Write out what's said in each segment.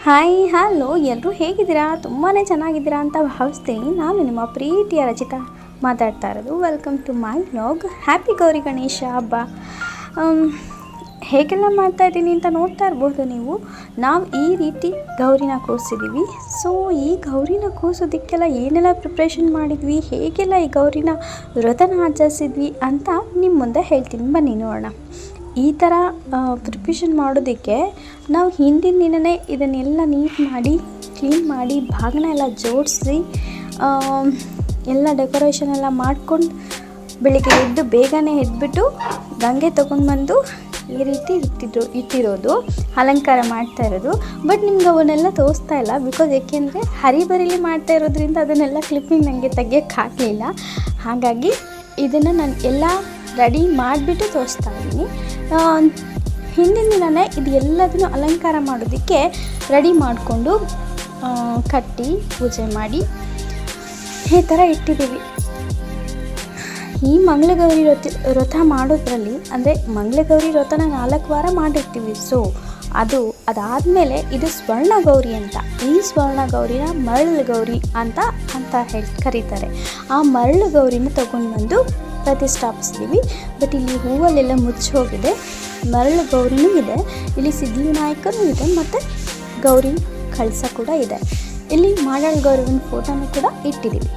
Hi hello ಎಲ್ಲರೂ ಹೇಗಿದ್ದೀರಾ? ತುಂಬಾ ಚೆನ್ನಾಗಿದ್ದೀರಾ ಅಂತ ಭಾವಿಸ್ತೀನಿ. ನಾನು ನಿಮ್ಮ ಪ್ರೀತಿಯ ರಚಿತಾ ಮಾತಾಡ್ತಾ ಇರೋದು. Welcome to my vlog. Happy Gauri Ganesha ಹಬ್ಬ. ಹೇಗೆಲ್ಲ ಮಾಡ್ತಾಯಿದ್ದೀನಿ ಅಂತ ನೋಡ್ತಾ ಇರ್ಬೋದು ನೀವು. ನಾವು ಈ ರೀತಿ ಗೌರಿನ ಕೂರಿಸಿದ್ದೀವಿ. ಸೊ ಈ ಗೌರಿನ ಕೂರಿಸೋದಕ್ಕೆಲ್ಲ ಏನೆಲ್ಲ ಪ್ರಿಪ್ರೇಷನ್ ಮಾಡಿದ್ವಿ, ಹೇಗೆಲ್ಲ ಈ ಗೌರಿನ ವ್ರತನ ಆಚರಿಸಿದ್ವಿ ಅಂತ ನಿಮ್ಮ ಮುಂದೆ ಹೇಳ್ತೀನಿ, ಬನ್ನಿ ನೋಡೋಣ. ಈ ಥರ ಪ್ರಿಪ್ರೇಷನ್ ಮಾಡೋದಕ್ಕೆ ನಾವು ಹಿಂದಿನ ದಿನವೇ ಇದನ್ನೆಲ್ಲ ನೀಟ್ ಮಾಡಿ ಕ್ಲೀನ್ ಮಾಡಿ ಬಾಗಿನ ಎಲ್ಲ ಜೋಡಿಸಿ ಎಲ್ಲ ಡೆಕೋರೇಷನ್ ಎಲ್ಲ ಮಾಡ್ಕೊಂಡು ಬೆಳಿಗ್ಗೆ ಎದ್ದು ಬೇಗನೆ ಎದ್ಬಿಟ್ಟು ಗಂಗೆ ತೊಗೊಂಡ್ಬಂದು ಈ ರೀತಿ ಇಟ್ಟಿರೋದು ಅಲಂಕಾರ ಮಾಡ್ತಾ ಇರೋದು. ಬಟ್ ನಿಮ್ಗೆ ಅವನ್ನೆಲ್ಲ ತೋರಿಸ್ತಾ ಇಲ್ಲ, ಬಿಕಾಸ್ ಏಕೆಂದರೆ ಹರಿಬರಿಲಿ ಮಾಡ್ತಾ ಇರೋದ್ರಿಂದ ಅದನ್ನೆಲ್ಲ ಕ್ಲಿಪ್ಪಿಂಗ್ ನನಗೆ ತೆಗಿಯೋಕ್ಕಾಗಲಿಲ್ಲ. ಹಾಗಾಗಿ ಇದನ್ನು ನಾನು ಎಲ್ಲ ರೆಡಿ ಮಾಡಿಬಿಟ್ಟು ತೋರಿಸ್ತಾ ಇದ್ದೀನಿ. ಹಿಂದಿನ ದಿನವೇ ಇದು ಎಲ್ಲದನ್ನು ಅಲಂಕಾರ ಮಾಡೋದಕ್ಕೆ ರೆಡಿ ಮಾಡಿಕೊಂಡು ಕಟ್ಟಿ ಪೂಜೆ ಮಾಡಿ ಈ ಥರ ಇಟ್ಟಿದ್ದೀವಿ. ಈ ಮಂಗಳಗೌರಿ ವ್ರತ ಮಾಡೋದ್ರಲ್ಲಿ ಅಂದರೆ ಮಂಗಳಗೌರಿ ವ್ರತನ 4 ವಾರ ಮಾಡಿರ್ತೀವಿ. ಸೊ ಅದಾದಮೇಲೆ ಇದು ಸ್ವರ್ಣ ಗೌರಿ ಅಂತ, ಈ ಸ್ವರ್ಣ ಗೌರಿನ ಮರಳು ಗೌರಿ ಅಂತ ಕರೀತಾರೆ. ಆ ಮರಳು ಗೌರಿನ ತೊಗೊಂಡ್ಬಂದು ಪ್ರತಿಷ್ಠಾಪಿಸ್ತೀವಿ. ಬಟ್ ಇಲ್ಲಿ ಹೂವಲ್ಲೆಲ್ಲ ಮುಚ್ಚಿ ಹೋಗಿದೆ. ಮರಳು ಗೌರಿನೂ ಇದೆ, ಇಲ್ಲಿ ಸಿದ್ಧಿವಿನಾಯಕನೂ ಇದೆ, ಮತ್ತು ಗೌರಿ ಕಳಸ ಕೂಡ ಇದೆ. ಇಲ್ಲಿ ಮಾಡಾಳ್ ಗೌರಿನ ಫೋಟೋನೂ ಕೂಡ ಇಟ್ಟಿದ್ದೀವಿ.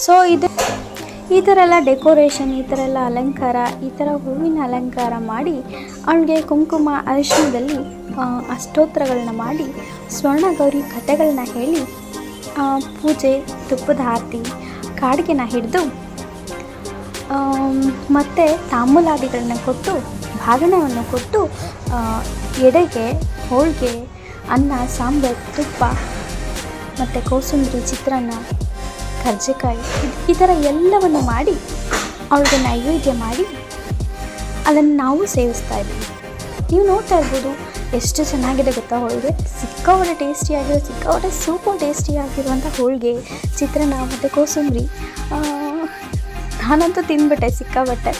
ಸೊ ಈ ಥರ ಎಲ್ಲ ಡೆಕೋರೇಷನ್, ಈ ಥರ ಎಲ್ಲ ಅಲಂಕಾರ, ಈ ಥರ ಹೂವಿನ ಅಲಂಕಾರ ಮಾಡಿ ಅವಳಿಗೆ ಕುಂಕುಮ ಅರಿಶಿಣದಲ್ಲಿ ಅಷ್ಟೋತ್ತರಗಳನ್ನ ಮಾಡಿ ಸ್ವರ್ಣ ಗೌರಿ ಕಥೆಗಳನ್ನ ಹೇಳಿ ಪೂಜೆ, ತುಪ್ಪದ ಆರತಿ, ಕಾಡಿಗೆನ ಹಿಡಿದು ಮತ್ತು ತಾಂಬೂಲಾದಿಗಳನ್ನ ಕೊಟ್ಟು ಬಾಗಿಣವನ್ನು ಕೊಟ್ಟು ಎಡೆಗೆ ಹೋಳಿಗೆ, ಅನ್ನ, ಸಾಂಬಾರು, ತುಪ್ಪ ಮತ್ತು ಕೋಸಂಬರಿ, ಚಿತ್ರಾನ್ನ, ಕರ್ಜಿಕಾಯಿ ಈ ಥರ ಎಲ್ಲವನ್ನು ಮಾಡಿ ಅವಳಿಗೆ ನೈವೇದ್ಯ ಮಾಡಿ ಅದನ್ನು ನಾವು ಸೇವಿಸ್ತಾ ಇದ್ದೀವಿ. ನೀವು ನೋಡ್ತಾ ಇರ್ಬೋದು ಎಷ್ಟು ಚೆನ್ನಾಗಿದೆ ಗೊತ್ತಾ. ಹೋಳಿಗೆ ಸಿಕ್ಕಾಪಟ್ಟೆ ಟೇಸ್ಟಿಯಾಗಿರೋ, ಸಿಕ್ಕಾಪಟ್ಟೆ ಸೂಪರ್ ಟೇಸ್ಟಿಯಾಗಿರುವಂಥ ಹೋಳಿಗೆ, ಚಿತ್ರಾನ್ನ ಮತ್ತು ಕೋಸಂಬರಿ ನಾನಂತೂ ತಿಂದ್ಬಿಟ್ಟೆ ಸಿಕ್ಕಾಪಟ್ಟೆ.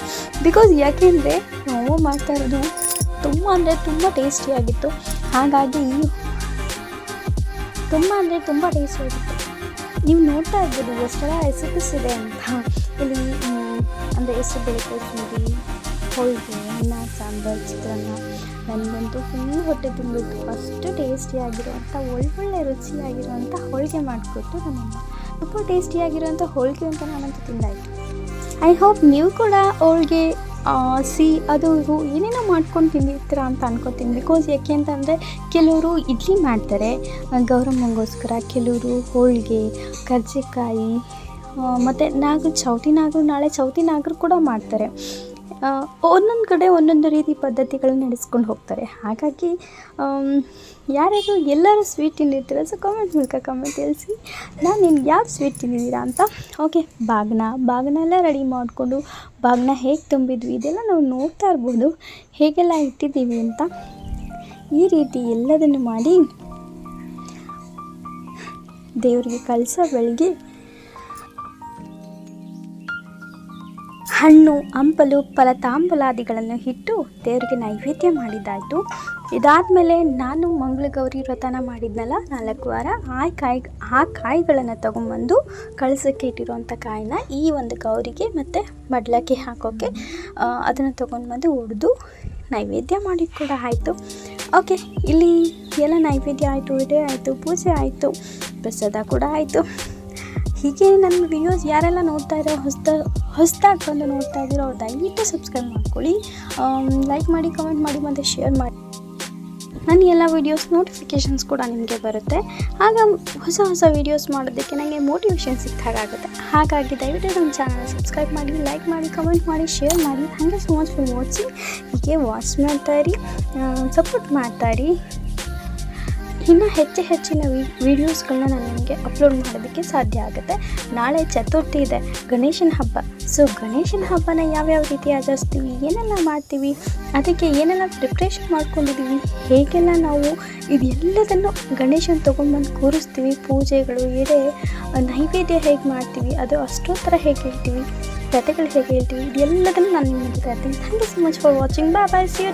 ಬಿಕಾಸ್ ಯಾಕೆಂದರೆ ನಾವು ಮಾಡ್ತಾ ಇರೋದು ತುಂಬ ಅಂದರೆ ತುಂಬ ಟೇಸ್ಟಿಯಾಗಿತ್ತು. ಹಾಗಾಗಿ ತುಂಬ ಟೇಸ್ಟಿಯಾಗಿತ್ತು. ನೀವು ನೋಡ್ತಾ ಇರ್ಬೋದು ಎಷ್ಟೆಲ್ಲ ರೆಸಿಪೀಸ್ ಇದೆ ಅಂತ. ಇಲ್ಲಿ ಅಂದರೆ ಹೆಸರುಬೇಳೆ ಕೋಸಂಬರಿ, ಹೋಳಿಗೆ, ಅನ್ನ, ಸಾಂಬಾರು, ಚಿತ್ರಾನ್ನ, ನನಗಂತೂ ಫುಲ್ ಹೊಟ್ಟೆ ತುಂಬಿತ್ತು. ಅಷ್ಟು ಟೇಸ್ಟಿಯಾಗಿರುವಂಥ ಒಳ್ಳೊಳ್ಳೆ ರುಚಿಯಾಗಿರುವಂಥ ಹೋಳಿಗೆ ಮಾಡಿಕೊಟ್ಟು ನಮ್ಮಮ್ಮ. ತುಂಬ ಟೇಸ್ಟಿಯಾಗಿರುವಂಥ ಹೋಳಿಗೆ ಅಂತ ನಾನಂತೂ ತಿಂದಾಯಿತು. ಐ ಹೋಪ್ ನೀವು ಕೂಡ ಹೋಳಿಗೆ ಅದು ಇದು ಏನೇನೋ ಮಾಡ್ಕೊಂಡು ತಿಂದಿರ್ತೀರ ಅಂತ ಅನ್ಕೋತೀನಿ. ಬಿಕಾಸ್ ಯಾಕೆ ಅಂತಂದರೆ ಕೆಲವರು ಇಡ್ಲಿ ಮಾಡ್ತಾರೆ ಗೌರಮ್ಮಂಗೋಸ್ಕರ, ಕೆಲವರು ಹೋಳಿಗೆ, ಕರ್ಜಿಕಾಯಿ, ಮತ್ತು ಚೌತಿ ನಾಗರು ಕೂಡ ಮಾಡ್ತಾರೆ. ಒಂದೊಂದು ಕಡೆ ಒಂದೊಂದು ರೀತಿ ಪದ್ಧತಿಗಳನ್ನ ನಡೆಸ್ಕೊಂಡು ಹೋಗ್ತಾರೆ. ಹಾಗಾಗಿ ಯಾರ್ಯಾರು ಎಲ್ಲರೂ ಸ್ವೀಟ್ ತಿಂದಿರ್ತೀರ, ಸೊ ಕಾಮೆಂಟ್ ಮೂಲಕ ತಿಳಿಸಿ ನಾನು ನಿಮ್ಗೆ ಯಾವ ಸ್ವೀಟ್ ತಿಂದಿದ್ದೀರಾ ಅಂತ. ಓಕೆ, ಬಾಗಿನ ಎಲ್ಲ ರೆಡಿ ಮಾಡಿಕೊಂಡು ಬಾಗಿನ ಹೇಗೆ ತುಂಬಿದ್ವಿ ಇದೆಲ್ಲ ನಾವು ನೋಡ್ತಾ ಇರ್ಬೋದು, ಹೇಗೆಲ್ಲ ಇಟ್ಟಿದ್ದೀವಿ ಅಂತ. ಈ ರೀತಿ ಎಲ್ಲದನ್ನು ಮಾಡಿ ದೇವರಿಗೆ ಕಳಸ ಬೆಳಗ್ಗೆ ಹಣ್ಣು, ಹಂಪಲು, ಫಲತಾಂಬೂಲಾದಿಗಳನ್ನು ಇಟ್ಟು ದೇವರಿಗೆ ನೈವೇದ್ಯ ಮಾಡಿದ್ದಾಯಿತು. ಇದಾದಮೇಲೆ ನಾನು ಮಂಗಳಗೌರಿ ವ್ರತನ ಮಾಡಿದ್ನಲ್ಲ 4 ವಾರ, ಆ ಕಾಯಿಗಳನ್ನು ತೊಗೊಂಬಂದು ಕಳಸಕ್ಕೆ ಇಟ್ಟಿರುವಂಥ ಕಾಯಿನ ಈ ಒಂದು ಗೌರಿಗೆ ಮತ್ತು ಮಡ್ಲಕ್ಕೆ ಹಾಕೋಕ್ಕೆ ಅದನ್ನು ತೊಗೊಂಡ್ಬಂದು ಒಡೆದು ನೈವೇದ್ಯ ಮಾಡಿ ಕೂಡ ಆಯಿತು. ಓಕೆ, ಇಲ್ಲಿ ಎಲ್ಲ ನೈವೇದ್ಯ ಆಯಿತು, ಇದೇ ಆಯಿತು, ಪೂಜೆ ಆಯಿತು, ಪ್ರಸಾದ ಕೂಡ ಆಯಿತು. ಹೀಗೆ ನನ್ನ ವಿಡಿಯೋಸ್ ಯಾರೆಲ್ಲ ನೋಡ್ತಾ ಇರೋ ಹೊಸದಾಗಿ ಬಂದು ನೋಡ್ತಾ ಇದ್ದೀರೋ ಅವ್ರು ದಯವಿಟ್ಟು ಸಬ್ಸ್ಕ್ರೈಬ್ ಮಾಡ್ಕೊಳ್ಳಿ, ಲೈಕ್ ಮಾಡಿ, ಕಮೆಂಟ್ ಮಾಡಿ ಮತ್ತು ಶೇರ್ ಮಾಡಿ. ನನ್ನ ಎಲ್ಲ ವೀಡಿಯೋಸ್ ನೋಟಿಫಿಕೇಷನ್ಸ್ ಕೂಡ ನಿಮಗೆ ಬರುತ್ತೆ. ಆಗ ಹೊಸ ವೀಡಿಯೋಸ್ ಮಾಡೋದಕ್ಕೆ ನನಗೆ ಮೋಟಿವೇಶನ್ ಸಿಕ್ಕಾಗುತ್ತೆ. ಹಾಗಾಗಿ ದಯವಿಟ್ಟು ನನ್ನ ಚಾನಲ್ ಸಬ್ಸ್ಕ್ರೈಬ್ ಮಾಡಿ, ಲೈಕ್ ಮಾಡಿ, ಕಮೆಂಟ್ ಮಾಡಿ, ಶೇರ್ ಮಾಡಿ. ಹಾಗೆ ಸೊ ಮಚ್ ಫಾರ್ ವಾಚಿಂಗ್. ಹೀಗೆ ವಾಚ್ ಮಾಡ್ತಾಯಿರಿ, ಸಪೋರ್ಟ್ ಮಾಡ್ತಾಯಿರಿ. ಇನ್ನೂ ಹೆಚ್ಚಿನ ವೀಡಿಯೋಸ್ಗಳನ್ನ ನಾನು ನಿಮಗೆ ಅಪ್ಲೋಡ್ ಮಾಡೋದಕ್ಕೆ ಸಾಧ್ಯ ಆಗುತ್ತೆ. ನಾಳೆ ಚತುರ್ಥಿ ಇದೆ, ಗಣೇಶನ ಹಬ್ಬ. ಸೊ ಗಣೇಶನ ಹಬ್ಬನ ಯಾವ್ಯಾವ ರೀತಿ ಆಚರಿಸ್ತೀವಿ, ಏನೆಲ್ಲ ಮಾಡ್ತೀವಿ, ಅದಕ್ಕೆ ಏನೆಲ್ಲ ಪ್ರಿಪ್ರೇಷನ್ ಮಾಡ್ಕೊಂಡಿದ್ದೀವಿ, ಹೇಗೆಲ್ಲ ನಾವು ಇದೆಲ್ಲದನ್ನು ಗಣೇಶನ ತೊಗೊಂಡ್ಬಂದು ಕೂರಿಸ್ತೀವಿ, ಪೂಜೆಗಳು, ಎಡೆ, ನೈವೇದ್ಯ ಹೇಗೆ ಮಾಡ್ತೀವಿ, ಅದು ಅಷ್ಟೋತ್ತರ ಹೇಗೆ ಹೇಳ್ತೀವಿ, ಕಥೆಗಳು ಹೇಗೆ ಹೇಳ್ತೀವಿ, ಇದೆಲ್ಲದನ್ನು ನಾನು ನಿಮ್ಮ ಜೊತೆ ಹೇಳ್ತೀನಿ. Thank you so much for watching. Bye, see you.